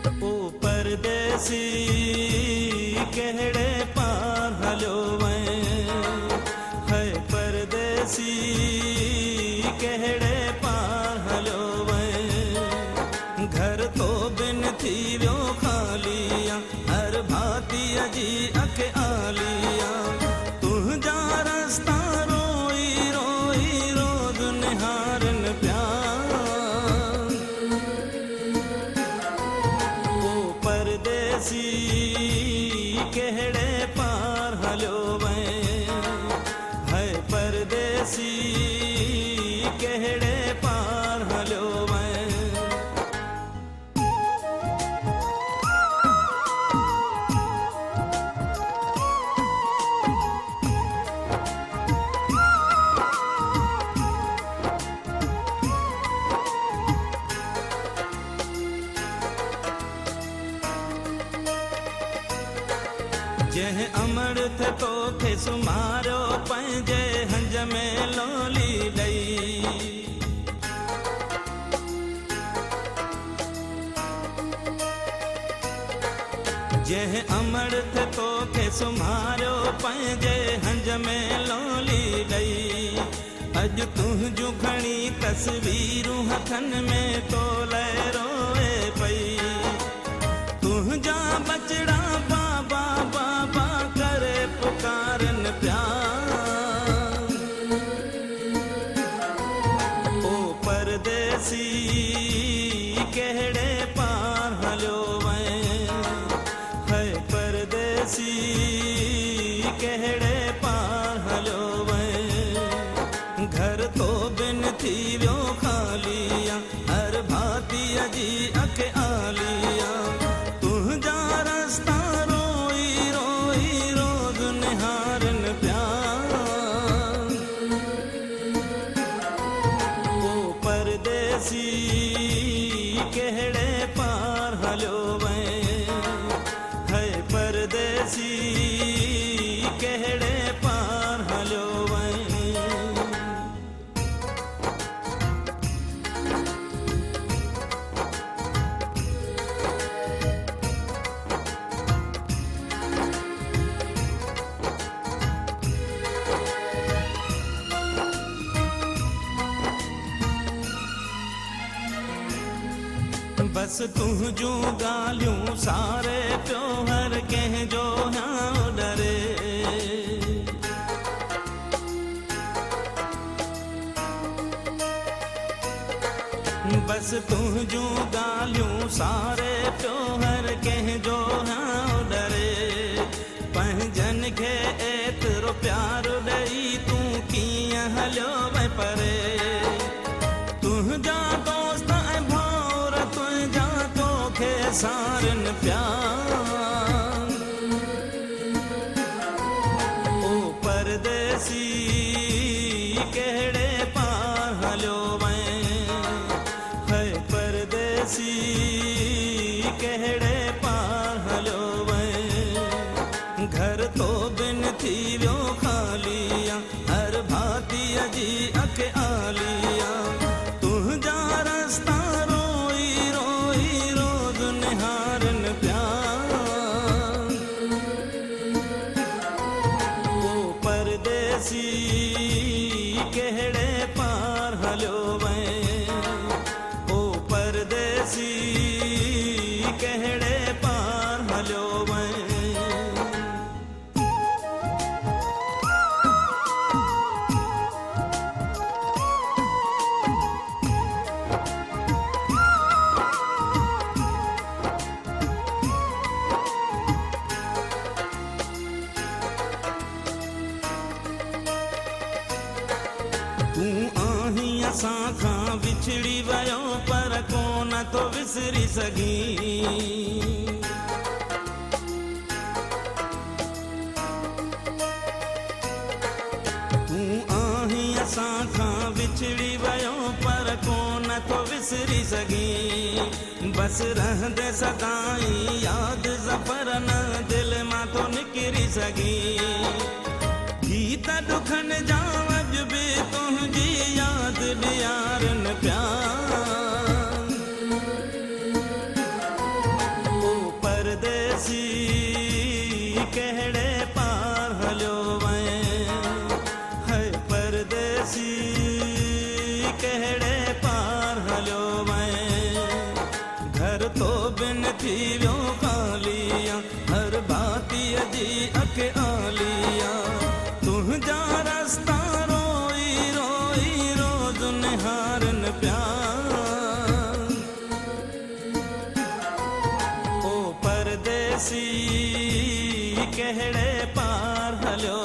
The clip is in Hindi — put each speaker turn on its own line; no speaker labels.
ओ परदेसी कहड़े पार हलो वै, है परदेसी कहड़े पार हलो वै। घर तो बिन थी व्यो खालिया, हर भाती जी अके आलिया। तुझा रास्ता रोई रोई रोज निहारन प्यार। ओ परदेसी कहड़े पार हलो वै, है परदेसी कहड़े पार हलो वै। जह अमृत तो थे सुमारो पंजे हंज में लोली लई। जह अमृत तो थे सुमारो पंजे हंज में लोली लई। अज तुझू घणी तस्वीरूं हथन में तो ले रोए पई। तुझा बचड़ा बाबा बाबा करे पुकारन प्यार। ओ परदेसी कहड़े पार हलो वै, है परदेसी कहड़े पार हलो वै। घर तो बिन थी व्यो खालिया, हर भाती जी अके आलिया। तुझा रास्ता रोई रोई रोज निहारन प्यार। ओ परदेसी कहड़े पार हलो वै, है परदेसी कहड़े पार हलो वै। बस तुझू गालियूं सारे प्यो हर कंहिंजो हाँ डरे। बस तुझू गालियूं सारे प्यो हर कंहिंजो हाँ डरे। पंहिंजन खे एतिरो प्यार ॾेई तूं कीअं हलियो वै परे। तुंहिंजा दोस्त ऐं भाउर तुंहिंजा तोखे सारन प्यार। ओ परदेसी कहड़े पार हलो वै, है परदेसी कहड़े पार हलो वै। घर तो बिन थी व्यो खालिया, हर भाती जी अके आलिया। तुझा रास्ता रोई रोई रोज निहारन प्यार। ओ परदेसी कहड़े पार हलो वै, ओ परदेसी कहड़े पार हलो वै। तूं आहीं असां खां विछड़ी वयो पर कोन तो विसरी सघीं। तूं आहीं असां खां विछड़ी वयो पर कोन तो विसरी सघीं। बस रहंदे सदाईं याद ज़फ़र न दिल मां तो निकिरी सघीं। गीत दुखन जा अज बि तुंहिंजी याद ॾियारनि प्यार। घर तो बिन थी वियो खालिया हर भातीअ जी अख आलिया तुंहिंजा रस्ता रोई रोई रोज़ निहारनि पिया ओ परदेसी कहिड़े पार हलियो